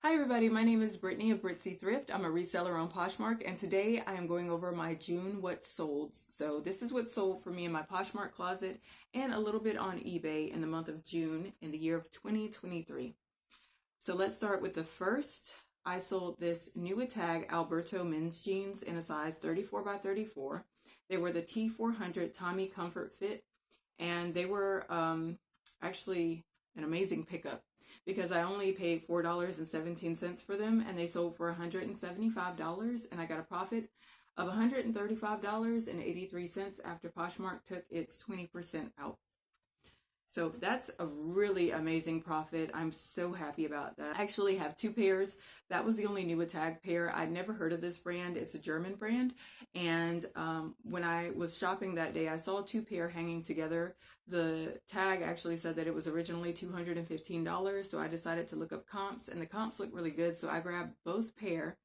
Hi everybody, my name is Brittany of Britzy Thrift. I'm a reseller on Poshmark, and today I am going over my June what sold. So this is what sold for me in my Poshmark closet and a little bit on eBay in the month of June in the year of 2023. So let's start with the first. I sold this new tag Alberto men's jeans in a size 34 by 34. They were the T400 Tommy Comfort Fit, and they were actually an amazing pickup because I only paid $4.17 for them, and they sold for $175, and I got a profit of $135.83 after Poshmark took its 20% out. So that's a really amazing profit. I'm so happy about that. I actually have two pairs. That was the only new tag pair. I'd never heard of this brand. It's a German brand. And when I was shopping that day, I saw two pair hanging together. The tag actually said that it was originally $215. So I decided to look up comps, and the comps look really good. So I grabbed both pair.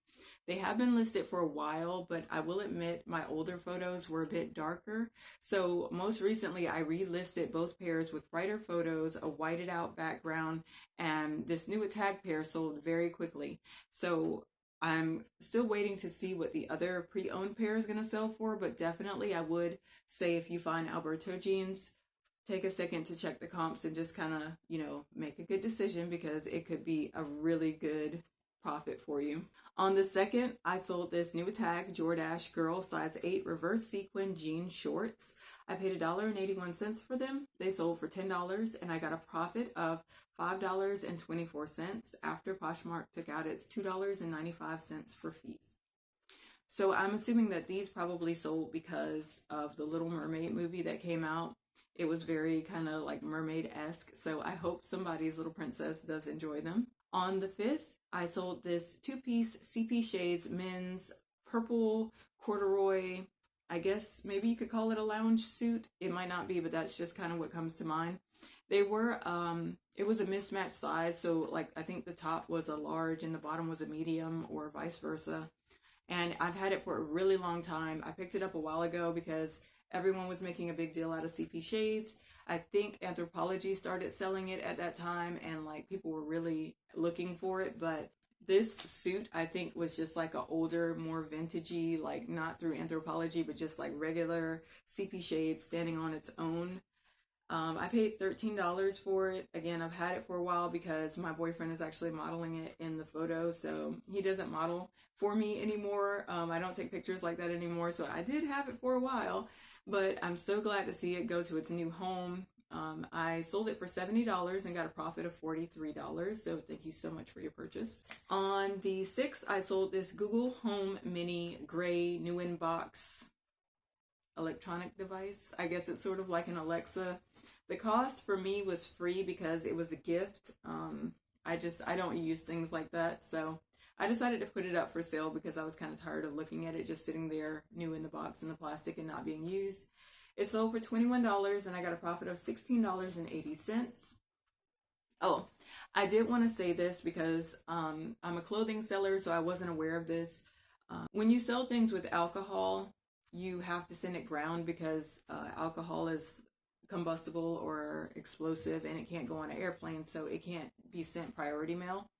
They have been listed for a while, but I will admit my older photos were a bit darker. So most recently I relisted both pairs with brighter photos, a whited out background, and this new tag pair sold very quickly. So I'm still waiting to see what the other pre-owned pair is going to sell for, but definitely I would say if you find Alberto jeans, take a second to check the comps and just kind of, make a good decision because it could be a really good profit for you. On the second, I sold this new tag Jordache Girl size 8 reverse sequin jean shorts. I paid $1.81 for them. They sold for $10, and I got a profit of $5.24 after Poshmark took out its $2.95 for fees. So I'm assuming that these probably sold because of the Little Mermaid movie that came out. It was very kind of like mermaid-esque, so I hope somebody's little princess does enjoy them. On the 5th, I sold this two-piece CP Shades men's purple corduroy, I guess maybe you could call it a lounge suit. It might not be, but that's just kind of what comes to mind. They were, it was a mismatched size, so like I think the top was a large and the bottom was a medium or vice versa. And I've had it for a really long time. I picked it up a while ago because everyone was making a big deal out of CP Shades. I think Anthropologie started selling it at that time, and like people were really looking for it. But this suit I think was just like an older, more vintagey, like not through Anthropologie, but just like regular CP Shades standing on its own. I paid $13 for it. Again, I've had it for a while because my boyfriend is actually modeling it in the photo, so he doesn't model for me anymore. I don't take pictures like that anymore, so I did have it for a while, but I'm so glad to see it go to its new home. I sold it for $70 and got a profit of $43, so thank you so much for your purchase. On the 6th, I sold this Google Home Mini Gray new in box electronic device. I guess it's sort of like an Alexa. The cost for me was free because it was a gift. I don't use things like that, so I decided to put it up for sale because I was kind of tired of looking at it just sitting there new in the box in the plastic and not being used. It sold for $21 and I got a profit of $16.80. Oh, I did want to say this because I'm a clothing seller, so I wasn't aware of this. When you sell things with alcohol, you have to send it ground because alcohol is combustible or explosive and it can't go on an airplane, so it can't be sent priority mail.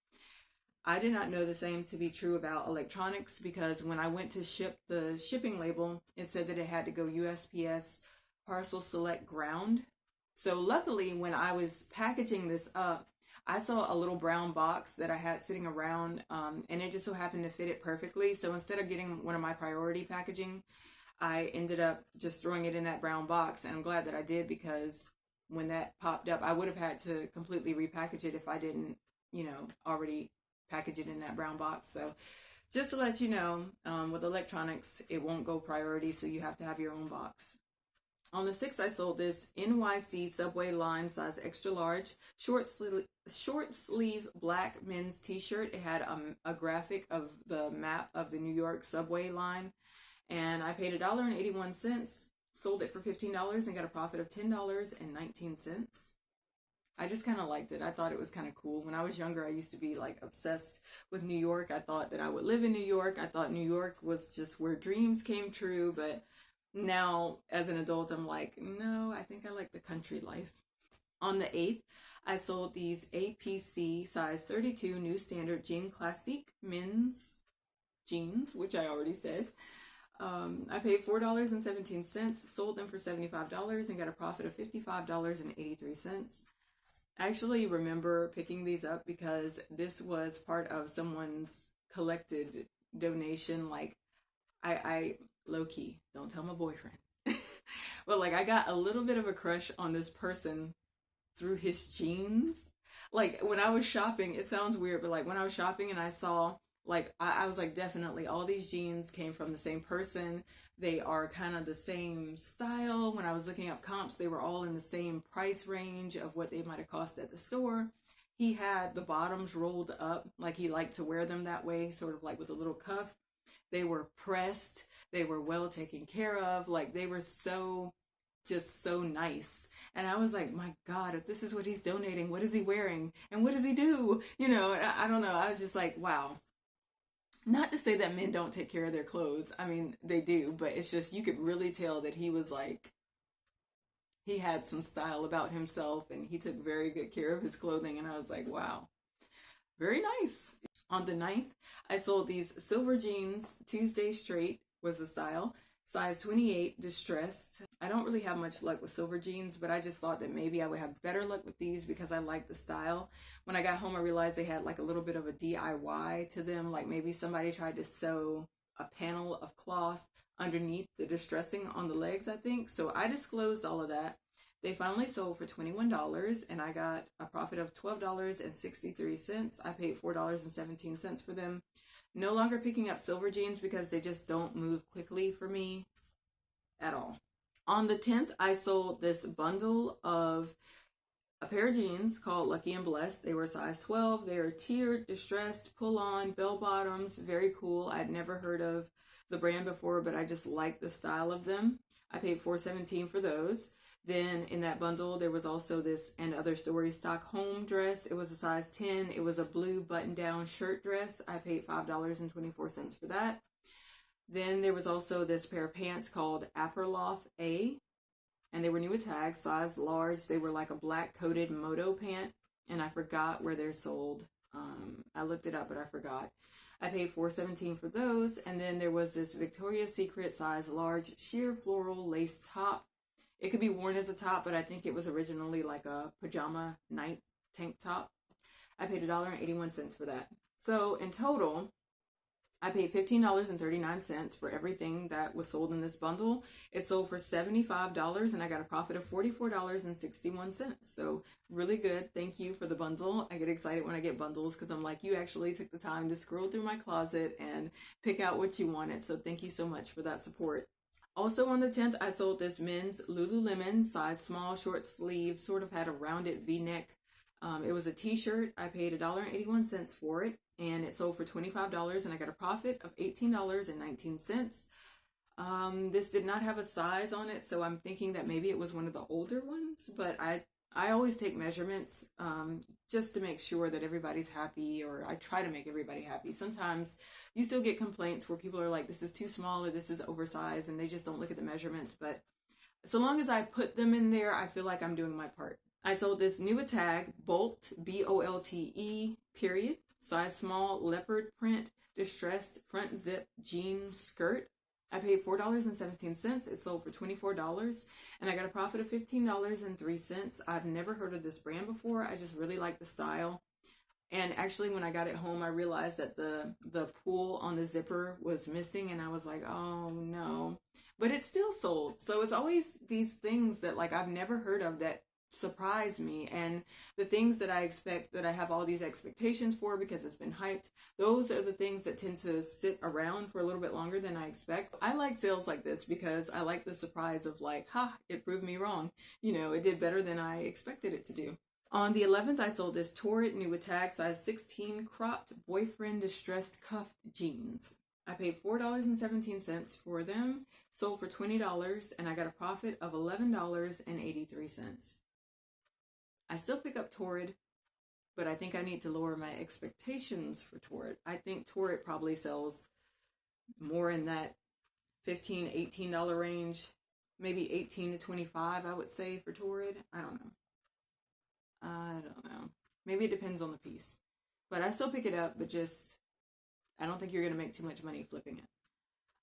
I did not know the same to be true about electronics because when I went to ship the shipping label, it said that it had to go USPS Parcel Select ground. So luckily when I was packaging this up, I saw a little brown box that I had sitting around, and it just so happened to fit it perfectly. So instead of getting one of my priority packaging, I ended up just throwing it in that brown box, and I'm glad that I did because when that popped up, I would have had to completely repackage it if I didn't, already package it in that brown box. So just to let you know, with electronics, it won't go priority, so you have to have your own box. On the 6th, I sold this NYC Subway line size extra large short sleeve black men's t-shirt. It had a graphic of the map of the New York subway line, and I paid $1.81, sold it for $15, and got a profit of $10.19. I just kind of liked it. I thought it was kind of cool. When I was younger, I used to be like obsessed with New York. I thought that I would live in New York. I thought New York was just where dreams came true, but now as an adult, I'm like, no, I think I like the country life. On the 8th, I sold these APC size 32 New Standard Jean Classique men's jeans, which I already said. I paid $4.17, sold them for $75, and got a profit of $55.83. I actually remember picking these up because this was part of someone's collected donation. Like, I low-key, don't tell my boyfriend. But like, I got a little bit of a crush on this person through his jeans. Like, when I was shopping, it sounds weird, but like when I was shopping and I saw, like, I was like, definitely all these jeans came from the same person. They are kind of the same style. When I was looking up comps, they were all in the same price range of what they might have cost at the store. He had the bottoms rolled up, like he liked to wear them that way, sort of like with a little cuff. They were pressed. They were well taken care of. Like, they were just so nice. And I was like, my God, if this is what he's donating, what is he wearing? And what does he do? You know, I don't know. I was just like, wow. Not to say that men don't take care of their clothes. I mean, they do, but it's just, you could really tell that he was like, he had some style about himself and he took very good care of his clothing. And I was like, wow, very nice. On the 9th, I sold these silver jeans. Tuesday Straight was the style. Size 28, distressed. I don't really have much luck with silver jeans, but I just thought that maybe I would have better luck with these because I like the style. When I got home, I realized they had like a little bit of a DIY to them. Like maybe somebody tried to sew a panel of cloth underneath the distressing on the legs, I think. So I disclosed all of that. They finally sold for $21 and I got a profit of $12.63. I paid $4.17 for them. No longer picking up silver jeans because they just don't move quickly for me at all. On the 10th, I sold this bundle of a pair of jeans called Lucky and Blessed. They were size 12. They are tiered, distressed, pull-on, bell bottoms. Very cool. I'd never heard of the brand before, but I just like the style of them. I paid $4.17 for those. Then in that bundle, there was also this And Other Stories Stockholm dress. It was a size 10. It was a blue button-down shirt dress. I paid $5.24 for that. Then there was also this pair of pants called Apperloff A. And they were new with tags, size large. They were like a black coated moto pant. And I forgot where they're sold. I looked it up, but I forgot. I paid $4.17 for those. And then there was this Victoria's Secret size large sheer floral lace top. It could be worn as a top, but I think it was originally like a pajama night tank top. I paid $1.81 for that. So in total, I paid $15.39 for everything that was sold in this bundle. It sold for $75 and I got a profit of $44.61. So really good. Thank you for the bundle. I get excited when I get bundles because I'm like, you actually took the time to scroll through my closet and pick out what you wanted. So thank you so much for that support. Also on the 10th, I sold this men's Lululemon size small short sleeve, sort of had a rounded V-neck. It was a t-shirt. I paid $1.81 for it and it sold for $25 and I got a profit of $18.19. This did not have a size on it, so I'm thinking that maybe it was one of the older ones, but I always take measurements just to make sure that everybody's happy, or I try to make everybody happy. Sometimes you still get complaints where people are like, this is too small or this is oversized, and they just don't look at the measurements. But so long as I put them in there, I feel like I'm doing my part. I sold this new tag, Bolt, B-O-L-T-E, period, size small, leopard print, distressed front zip jean skirt. I paid $4.17. It sold for $24 and I got a profit of $15.03. I've never heard of this brand before. I just really like the style. And actually when I got it home, I realized that the pull on the zipper was missing and I was like, oh no, but it still sold. So it's always these things that like I've never heard of that surprise me, and the things that I expect, that I have all these expectations for because it's been hyped, those are the things that tend to sit around for a little bit longer than I expect. I like sales like this because I like the surprise of like, it proved me wrong. You know, it did better than I expected it to do. On the 11th, I sold this Torrid new with tag size 16 cropped boyfriend distressed cuffed jeans. I paid $4.17 for them, sold for $20, and I got a profit of $11.83. I still pick up Torrid, but I think I need to lower my expectations for Torrid. I think Torrid probably sells more in that $15, $18 range, maybe $18 to $25, I would say, for Torrid. I don't know. I don't know. Maybe it depends on the piece. But I still pick it up, but just, I don't think you're going to make too much money flipping it.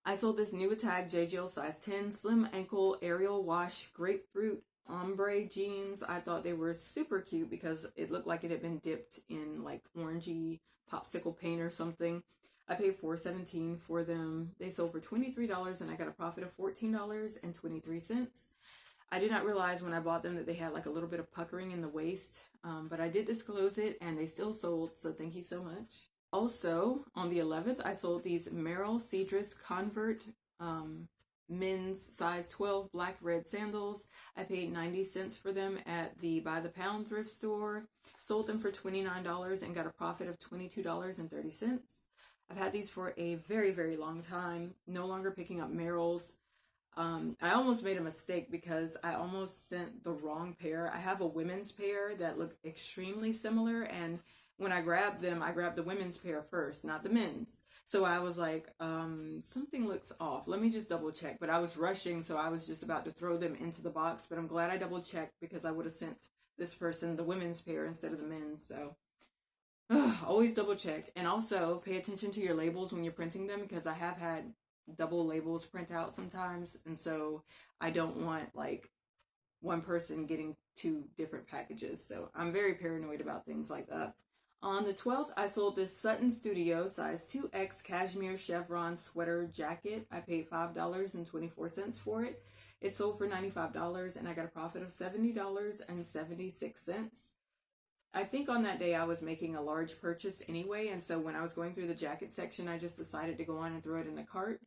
I sold this new tag JGL size 10 slim ankle aerial wash grapefruit ombre jeans. I thought they were super cute because it looked like it had been dipped in like orangey popsicle paint or something. I paid $4.17 for them. They sold for $23 and I got a profit of $14.23. I did not realize when I bought them that they had like a little bit of puckering in the waist, but I did disclose it and they still sold, so thank you so much. Also, on the 11th, I sold these Merrill Cedrus Convert men's size 12 black red sandals. I paid 90 cents for them at the By the Pound thrift store. Sold them for $29 and got a profit of $22.30. I've had these for a very, very long time. No longer picking up Merrell's. I almost made a mistake because I almost sent the wrong pair. I have a women's pair that look extremely similar, and when I grabbed them, I grabbed the women's pair first, not the men's. So I was like, something looks off. Let me just double check. But I was rushing, so I was just about to throw them into the box. But I'm glad I double checked because I would have sent this person the women's pair instead of the men's. So always double check. And also pay attention to your labels when you're printing them, because I have had double labels print out sometimes. And so I don't want like one person getting two different packages. So I'm very paranoid about things like that. On the 12th, I sold this Sutton Studio size 2X cashmere chevron sweater jacket. I paid $5.24 for it. It sold for $95 and I got a profit of $70.76. I think on that day I was making a large purchase anyway, and so when I was going through the jacket section, I just decided to go on and throw it in the cart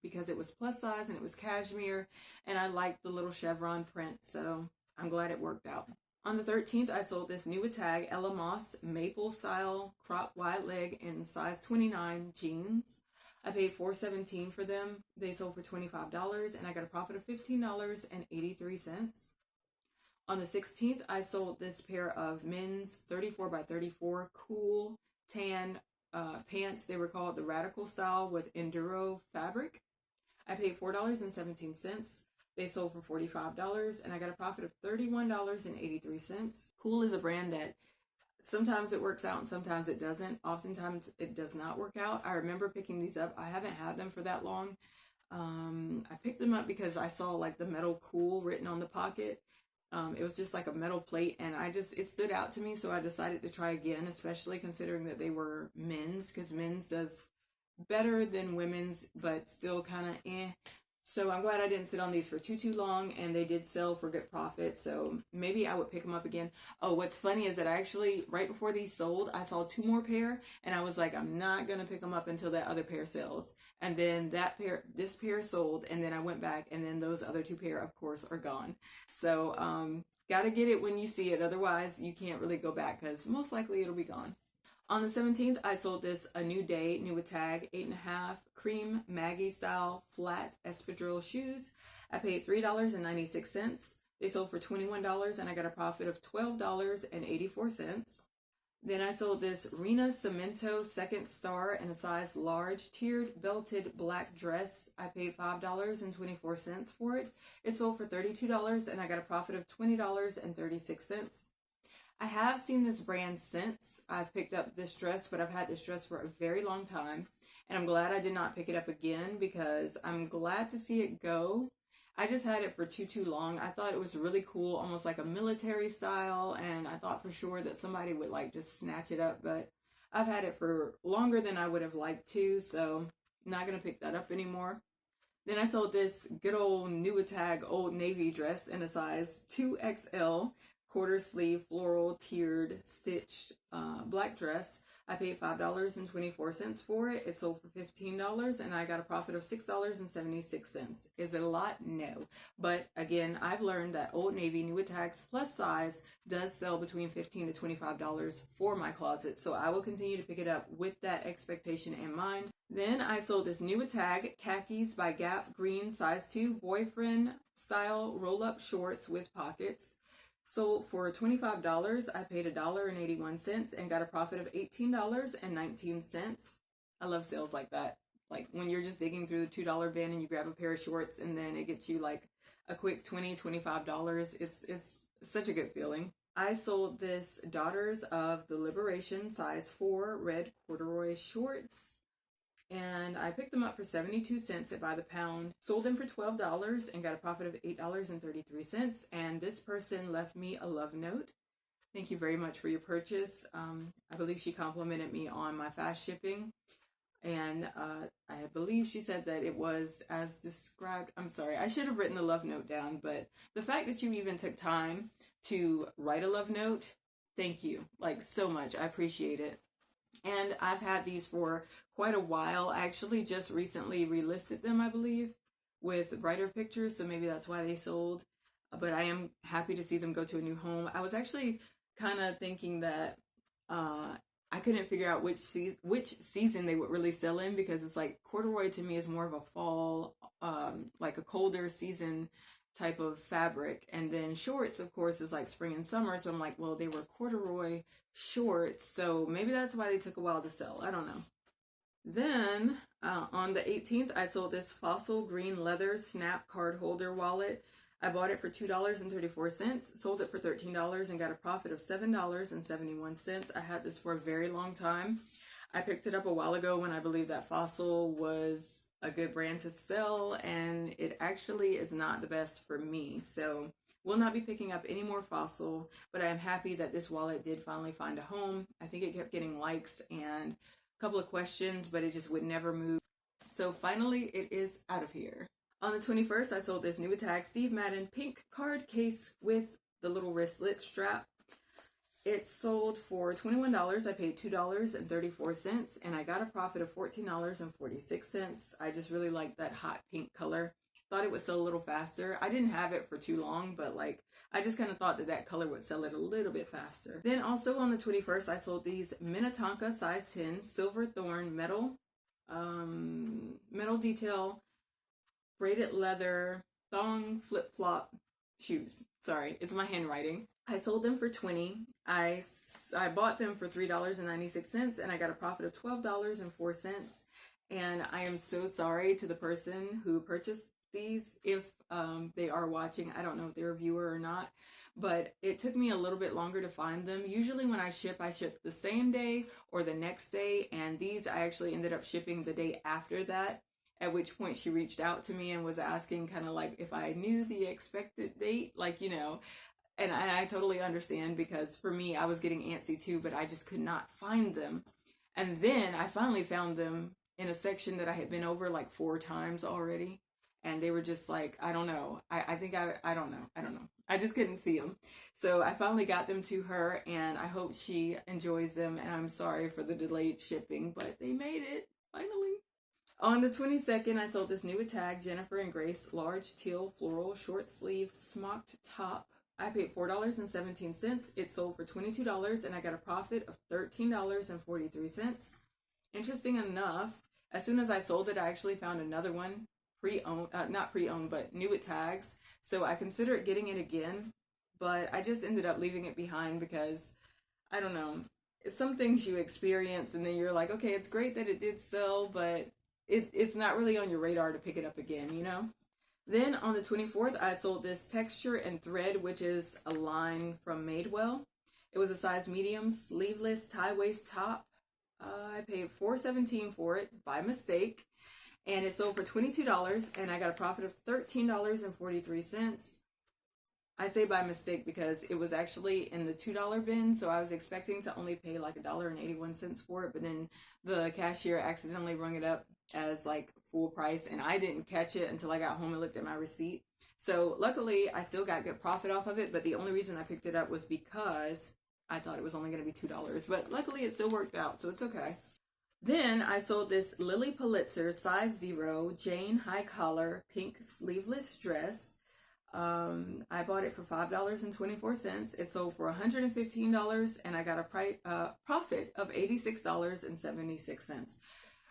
because it was plus size and it was cashmere and I liked the little chevron print, so I'm glad it worked out. On the 13th, I sold this new tag Ella Moss maple style crop wide leg in size 29 jeans. I paid $4.17 for them. They sold for $25 and I got a profit of $15.83. On the 16th, I sold this pair of men's 34 by 34 cool tan pants. They were called the Radical Style with Enduro fabric. I paid $4.17. They sold for $45 and I got a profit of $31.83. Cool is a brand that sometimes it works out and sometimes it doesn't. Oftentimes it does not work out. I remember picking these up. I haven't had them for that long. I picked them up because I saw like the metal cool written on the pocket. It was just like a metal plate and it stood out to me, so I decided to try again, especially considering that they were men's, because men's does better than women's but still kind of So I'm glad I didn't sit on these for too long, and they did sell for good profit, so maybe I would pick them up again. Oh, what's funny is that I actually, right before these sold, I saw two more pair, and I was like, I'm not going to pick them up until that other pair sells. And then this pair sold, and then I went back, and then those other two pair, of course, are gone. So, gotta get it when you see it, otherwise you can't really go back, because most likely it'll be gone. On the 17th, I sold this A New Day, new with tag, 8.5 cream Maggie style flat espadrille shoes. I paid $3.96. They sold for $21 and I got a profit of $12.84. Then I sold this Rena Cemento second star in a size large tiered belted black dress. I paid $5.24 for it. It sold for $32 and I got a profit of $20.36. I have seen this brand since I've picked up this dress, but I've had this dress for a very long time, and I'm glad I did not pick it up again because I'm glad to see it go. I just had it for too long. I thought it was really cool, almost like a military style, and I thought for sure that somebody would like just snatch it up, but I've had it for longer than I would have liked to, so I'm not going to pick that up anymore. Then I sold this good old new tag Old Navy dress in a size 2XL. Quarter sleeve floral tiered stitched black dress. I paid $5.24 for it. It sold for $15 and I got a profit of $6.76. Is it a lot? No. But again, I've learned that Old Navy new with tags plus size does sell between $15 to $25 for my closet. So I will continue to pick it up with that expectation in mind. Then I sold this new with tag khakis by Gap green size 2 boyfriend style roll up shorts with pockets. Sold for $25, I paid $1.81 and got a profit of $18.19. I love sales like that. Like when you're just digging through the $2 bin and you grab a pair of shorts and then it gets you like a quick $20, $25. It's such a good feeling. I sold this Daughters of the Liberation size 4 red corduroy shorts, and I picked them up for 72 cents by the pound, sold them for $12 and got a profit of $8.33. And this person left me a love note. Thank you very much for your purchase. I believe she complimented me on my fast shipping, and I believe she said that it was as described. I'm sorry, I should have written the love note down, but the fact that you even took time to write a love note, thank you, like, so much. I appreciate it. And I've had these for quite a while. I actually just recently relisted them, I believe, with brighter pictures, so maybe that's why they sold. But I am happy to see them go to a new home. I was actually kind of thinking that I couldn't figure out which season they would really sell in, because it's like corduroy to me is more of a fall, like a colder season type of fabric, and then shorts, of course, is like spring and summer. So I'm like, well, they were corduroy shorts, so maybe that's why they took a while to sell. I don't know. Then on the 18th, I sold this fossil green leather snap card holder wallet. I bought it for $2.34, sold it for $13, and got a profit of $7.71. I had this for a very long time. I picked it up a while ago when I believed that Fossil was a good brand to sell, and it actually is not the best for me. So will not be picking up any more Fossil, but I am happy that this wallet did finally find a home. I think it kept getting likes and a couple of questions, but it just would never move. So finally, it is out of here. On the 21st, I sold this new Tag Steve Madden pink card case with the little wristlet strap. It sold for $21. I paid $2.34, and I got a profit of $14.46. I just really like that hot pink color. Thought it would sell a little faster. I didn't have it for too long, but like, I just kind of thought that that color would sell it a little bit faster. Then also on the 21st, I sold these Minnetonka size 10 silver thorn metal detail braided leather thong flip-flop shoes. Sorry, it's my handwriting. I sold them for $20. I bought them for $3.96, and I got a profit of $12.04. And I am so sorry to the person who purchased these, if they are watching. I don't know if they're a viewer or not, but it took me a little bit longer to find them. Usually when I ship the same day or the next day, and these I actually ended up shipping the day after that, at which point she reached out to me and was asking kind of like if I knew the expected date, like, you know, and I totally understand, because for me, I was getting antsy too, but I just could not find them. And then I finally found them in a section that I had been over like 4 times already. And they were just like, I don't know. I don't know. I just couldn't see them. So I finally got them to her, and I hope she enjoys them. And I'm sorry for the delayed shipping, but they made it finally. On the 22nd, I sold this new tag, Jennifer and Grace large teal floral short sleeve smocked top. I paid $4.17. It sold for $22, and I got a profit of $13.43. Interesting enough, as soon as I sold it, I actually found another one, pre-owned, not pre-owned, but new at tags. So I considered getting it again, but I just ended up leaving it behind because, I don't know, some things you experience and then you're like, okay, it's great that it did sell, but it's not really on your radar to pick it up again, you know? Then on the 24th, I sold this Texture and Thread, which is a line from Madewell. It was a size medium, sleeveless tie waist top. I paid $4.17 for it by mistake, and it sold for $22, and I got a profit of $13.43. I say by mistake because it was actually in the $2 bin, so I was expecting to only pay like $1.81 for it, but then the cashier accidentally rung it up as like full price, and I didn't catch it until I got home and looked at my receipt. So luckily, I still got good profit off of it, but the only reason I picked it up was because I thought it was only going to be $2, but luckily it still worked out, so it's okay. Then I sold this Lily Pulitzer size 0 Jane high collar pink sleeveless dress. I bought it for $5.24. It sold for $115, and I got a profit of $86.76.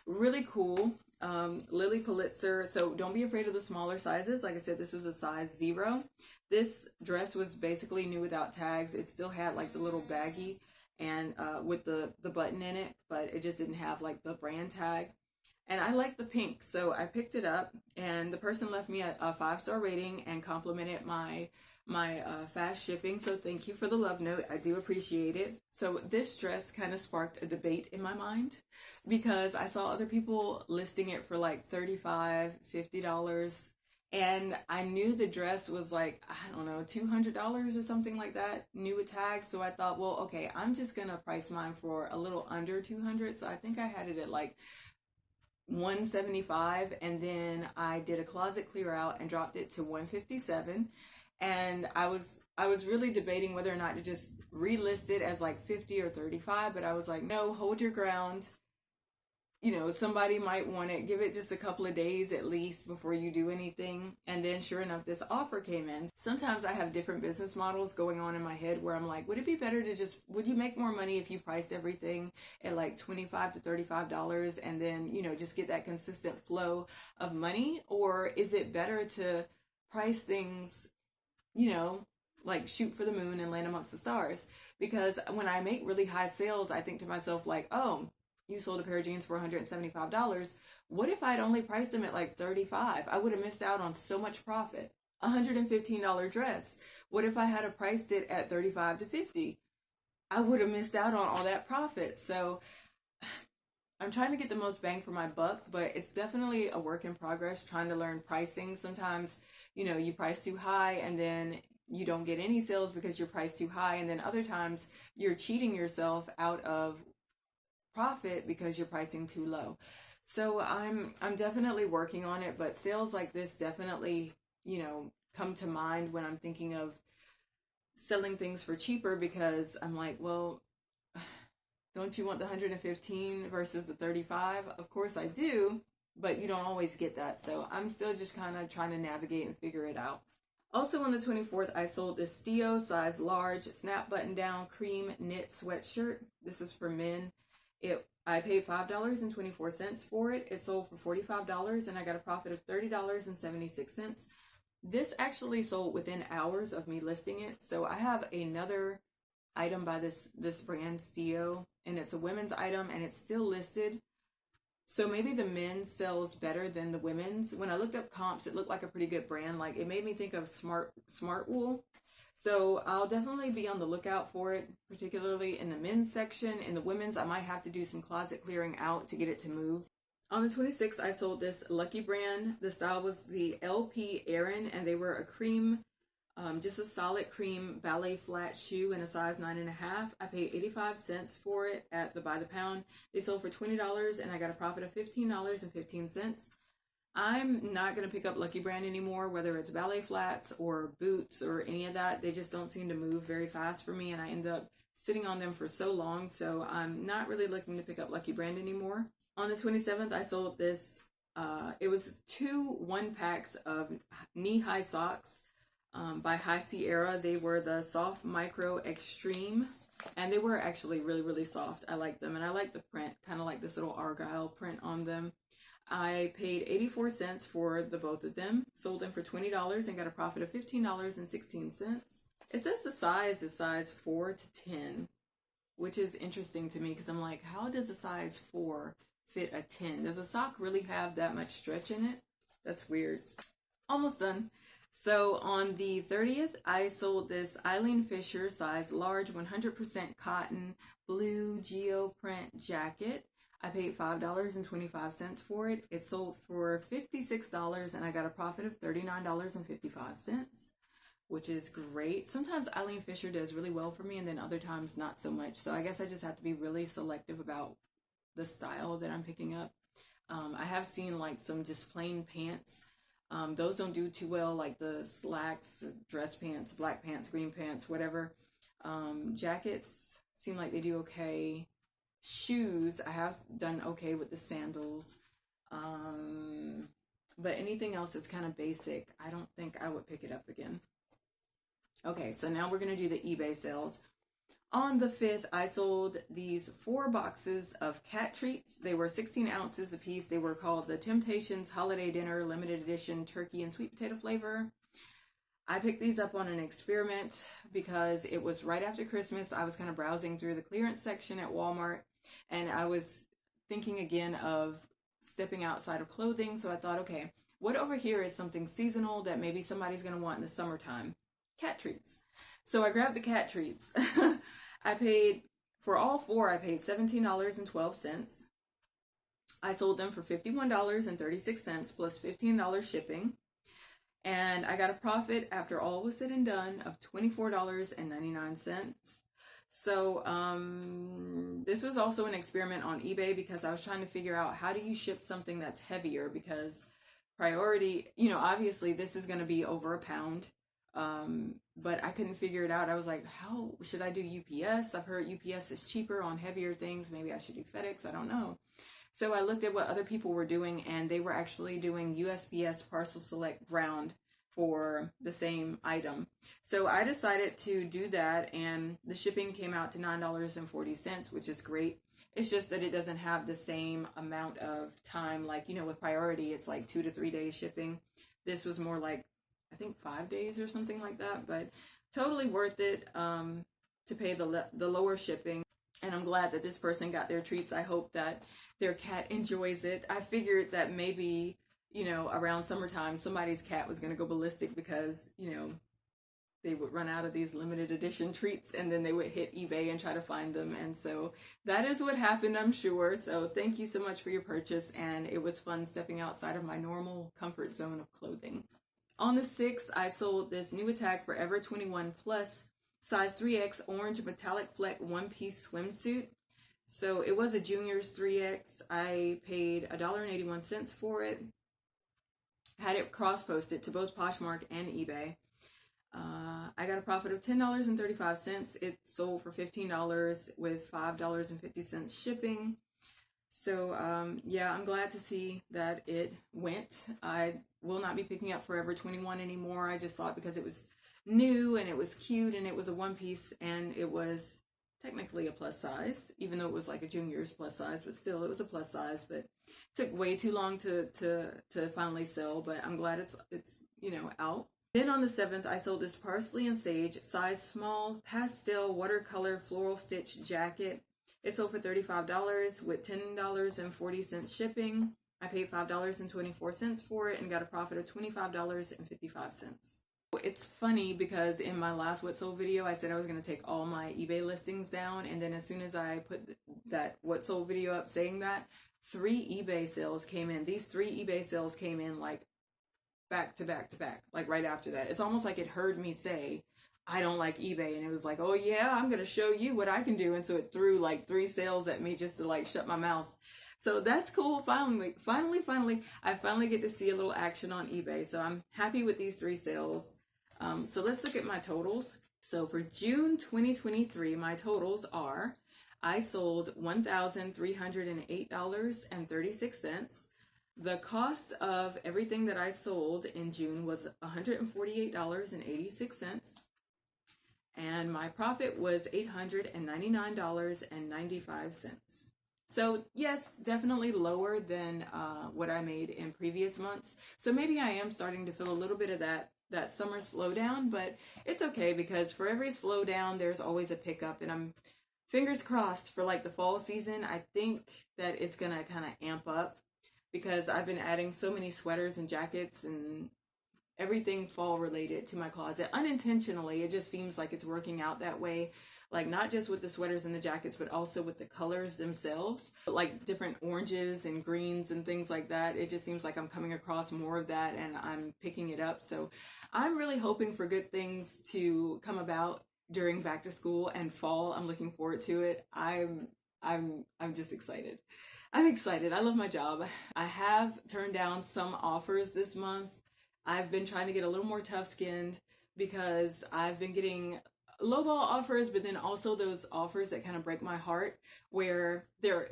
Really cool. Lily Pulitzer. So don't be afraid of the smaller sizes. Like I said, this was a size 0. This dress was basically new without tags. It still had like the little baggie and with the button in it, but it just didn't have like the brand tag. And I like the pink, so I picked it up, and the person left me a 5-star rating and complimented my my fast shipping, so thank you for the love note. I do appreciate it. So this dress kind of sparked a debate in my mind because I saw other people listing it for like $35, $50, and I knew the dress was like, I don't know, $200 or something like that, new with tags. So I thought, well, okay, I'm just gonna price mine for a little under 200. So I think I had it at like 175, and then I did a closet clear out and dropped it to 157. And I was really debating whether or not to just relist it as like 50 or 35, but I was like, no, hold your ground. You know, somebody might want it. Give it just a couple of days at least before you do anything. And then sure enough, this offer came in. Sometimes I have different business models going on in my head where I'm like, would it be better to just, would you make more money if you priced everything at like $25 to $35 and then, you know, just get that consistent flow of money? Or is it better to price things, you know, like shoot for the moon and land amongst the stars? Because when I make really high sales, I think to myself like, oh, you sold a pair of jeans for $175. What if I'd only priced them at like $35? I would have missed out on so much profit. $115 dress. What if I had priced it at $35 to $50? I would have missed out on all that profit. So I'm trying to get the most bang for my buck, but it's definitely a work in progress trying to learn pricing. Sometimes, you know, you price too high and then you don't get any sales because you're priced too high. And then other times you're cheating yourself out of profit because you're pricing too low. So I'm definitely working on it, but sales like this definitely, you know, come to mind when I'm thinking of selling things for cheaper, because I'm like, well, don't you want the 115 versus the 35? Of course I do, but you don't always get that. So I'm still just kind of trying to navigate and figure it out. Also on the 24th, I sold this Stio size large snap button down cream knit sweatshirt. This is for men. I paid $5.24 for it. It sold for $45 and I got a profit of $30.76. This actually sold within hours of me listing it. So I have another item by this brand Stio, and it's a women's item and it's still listed. So maybe the men's sells better than the women's. When I looked up comps, it looked like a pretty good brand. Like it made me think of Smart Wool. So I'll definitely be on the lookout for it, particularly in the men's section. In the women's, I might have to do some closet clearing out to get it to move. On the 26th, I sold this Lucky brand. The style was the LP Aran, and they were a cream, just a solid cream ballet flat shoe in a size 9.5. I paid 85 cents for it at the by the pound. They sold for $20, and I got a profit of $15.15. I'm not going to pick up Lucky Brand anymore, whether it's ballet flats or boots or any of that. They just don't seem to move very fast for me, and I end up sitting on them for so long, so I'm not really looking to pick up Lucky Brand anymore. On the 27th, I sold this. It was 2 1-packs of knee-high socks by High Sierra. They were the Soft Micro Extreme, and they were actually really, really soft. I like them, and I like the print, kind of like this little Argyle print on them. I paid 84 cents for the both of them, sold them for $20, and got a profit of $15.16. It says the size is size 4 to 10, which is interesting to me because I'm like, how does a size 4 fit a 10? Does a sock really have that much stretch in it? That's weird. Almost done. So on the 30th, I sold this Eileen Fisher size large 100% cotton blue geoprint jacket. I paid $5.25 for it. It sold for $56 and I got a profit of $39.55, which is great. Sometimes Eileen Fisher does really well for me and then other times not so much. So I guess I just have to be really selective about the style that I'm picking up. I have seen like some just plain pants. Those don't do too well, like the slacks, dress pants, black pants, green pants, whatever. Jackets seem like they do okay. Shoes, I have done okay with the sandals. But anything else that's kind of basic, I don't think I would pick it up again. Okay, so now we're going to do the eBay sales. On the 5th, I sold these 4 boxes of cat treats. They were 16 ounces a piece. They were called the Temptations Holiday Dinner Limited Edition Turkey and Sweet Potato Flavor. I picked these up on an experiment because it was right after Christmas. I was kind of browsing through the clearance section at Walmart, and I was thinking again of stepping outside of clothing. So I thought, okay, what over here is something seasonal that maybe somebody's going to want in the summertime? cat treats. So I grabbed the cat treats. I paid, for all four, I paid $17.12. I sold them for $51.36 plus $15 shipping. And I got a profit after all was said and done of $24.99. So this was also an experiment on eBay because I was trying to figure out how do you ship something that's heavier, because priority, obviously this is going to be over a pound. But I couldn't figure it out. I was like, how should I do UPS? I've heard UPS is cheaper on heavier things. Maybe I should do FedEx. I don't know. So I looked at what other people were doing, and they were actually doing USPS Parcel Select Ground for the same item. So I decided to do that, and the shipping came out to $9.40, which is great. It's just that it doesn't have the same amount of time. Like, with priority, it's like 2 to 3 days shipping. This was more like, I think 5 days or something like that, but totally worth it to pay the lower shipping. And I'm glad that this person got their treats. I hope that their cat enjoys it. I figured that maybe, around summertime, somebody's cat was going to go ballistic because, they would run out of these limited edition treats, and then they would hit eBay and try to find them. And so that is what happened, I'm sure. So thank you so much for your purchase. And it was fun stepping outside of my normal comfort zone of clothing. On the 6th, I sold this new Attack Forever 21 Plus size 3X orange metallic fleck one-piece swimsuit. So it was a junior's 3X. I paid $1.81 for it. Had it cross-posted to both Poshmark and eBay. I got a profit of $10.35. It sold for $15 with $5.50 shipping. So, yeah, I'm glad to see that it went. I will not be picking up Forever 21 anymore. I just thought because it was new and it was cute and it was a one piece and it was technically a plus size, even though it was like a junior's plus size, but still it was a plus size, but it took way too long to finally sell, but I'm glad it's out. Then on the 7th, I sold this Parsley and Sage size small pastel watercolor floral stitch jacket. It sold for $35 with $10.40 shipping. I paid $5.24 for it and got a profit of $25.55. It's funny because in my last What Sold video, I said I was going to take all my eBay listings down, and then as soon as I put that What Sold video up saying that, 3 eBay sales came in. These 3 eBay sales came in like back to back to back, like right after that. It's almost like it heard me say, I don't like eBay, and it was like, oh yeah, I'm going to show you what I can do, and so it threw like 3 sales at me just to like shut my mouth. So that's cool. Finally, I finally get to see a little action on eBay. So I'm happy with these 3 sales. So let's look at my totals. So for June 2023, my totals are, I sold $1,308.36. The cost of everything that I sold in June was $148.86. And my profit was $899.95. So yes, definitely lower than what I made in previous months. So maybe I am starting to feel a little bit of that summer slowdown, but it's okay because for every slowdown, there's always a pickup, and I'm fingers crossed for like the fall season. I think that it's going to kind of amp up because I've been adding so many sweaters and jackets and everything fall related to my closet unintentionally. It just seems like it's working out that way. Like not just with the sweaters and the jackets, but also with the colors themselves, like different oranges and greens and things like that. It just seems like I'm coming across more of that and I'm picking it up. So I'm really hoping for good things to come about during back to school and fall. I'm looking forward to it. I'm just excited. I'm excited. I love my job. I have turned down some offers this month. I've been trying to get a little more tough-skinned because I've been getting lowball offers, but then also those offers that kind of break my heart where they're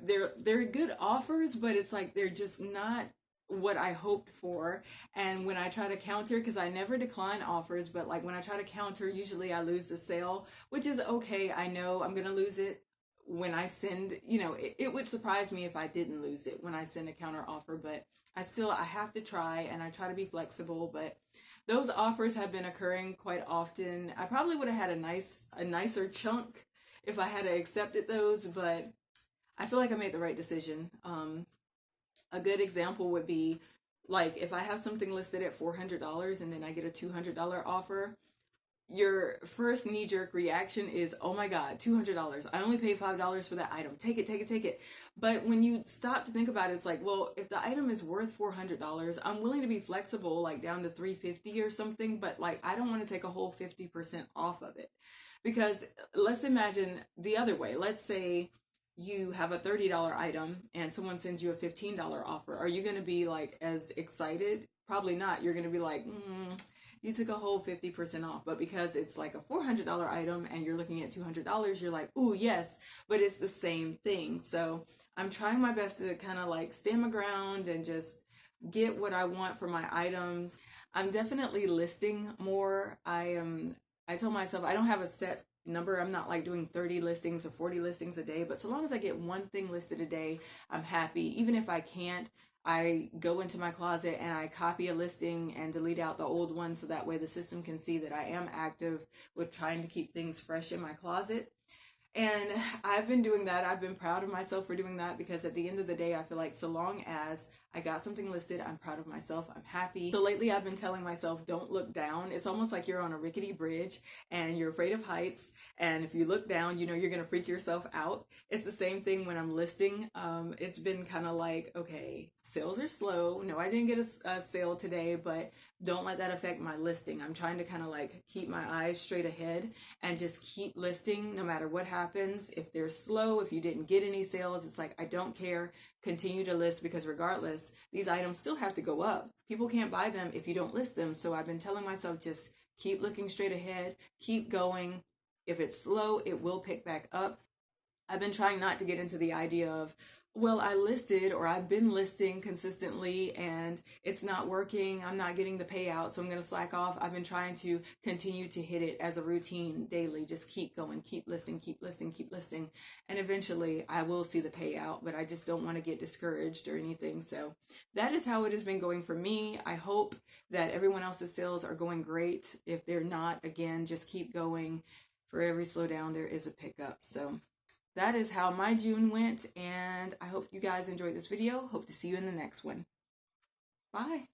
good offers, but it's like they're just not what I hoped for. And when I try to counter, because I never decline offers, but like when I try to counter, usually I lose the sale, which is okay. I know I'm going to lose it when I send, it would surprise me if I didn't lose it when I send a counter offer, but I have to try, and I try to be flexible, but those offers have been occurring quite often. I probably would have had a nicer chunk if I had accepted those, but I feel like I made the right decision. A good example would be like if I have something listed at $400 and then I get a $200 offer, your first knee-jerk reaction is, oh my God, $200. I only paid $5 for that item. Take it, take it, take it. But when you stop to think about it, it's like, well, if the item is worth $400, I'm willing to be flexible, like down to $350 or something, but like I don't want to take a whole 50% off of it. Because let's imagine the other way. Let's say you have a $30 item and someone sends you a $15 offer. Are you going to be like as excited? Probably not. You're going to be like, you took a whole 50% off. But because it's like a $400 item and you're looking at $200, you're like, ooh, yes, but it's the same thing. So I'm trying my best to kind of like stand my ground and just get what I want for my items. I'm definitely listing more. I told myself I don't have a set number. I'm not like doing 30 listings or 40 listings a day, but so long as I get one thing listed a day, I'm happy. Even if I can't, I go into my closet and I copy a listing and delete out the old one so that way the system can see that I am active with trying to keep things fresh in my closet. And I've been doing that. I've been proud of myself for doing that because at the end of the day, I feel like so long as I got something listed, I'm proud of myself. I'm happy. So lately I've been telling myself, don't look down. It's almost like you're on a rickety bridge and you're afraid of heights. And if you look down, you know, you're going to freak yourself out. It's the same thing when I'm listing. It's been kind of like, okay, sales are slow. No, I didn't get a sale today, but don't let that affect my listing. I'm trying to kind of like keep my eyes straight ahead and just keep listing no matter what happens. If they're slow, if you didn't get any sales, it's like, I don't care. Continue to list because regardless, these items still have to go up. People can't buy them if you don't list them. So I've been telling myself, just keep looking straight ahead, keep going. If it's slow, it will pick back up. I've been trying not to get into the idea of, well, I listed or I've been listing consistently and it's not working. I'm not getting the payout, so I'm going to slack off. I've been trying to continue to hit it as a routine daily. Just keep going, keep listing, keep listing, keep listing. And eventually I will see the payout, but I just don't want to get discouraged or anything. So that is how it has been going for me. I hope that everyone else's sales are going great. If they're not, again, just keep going. For every slowdown, there is a pickup. So that is how my June went, and I hope you guys enjoyed this video. Hope to see you in the next one. Bye.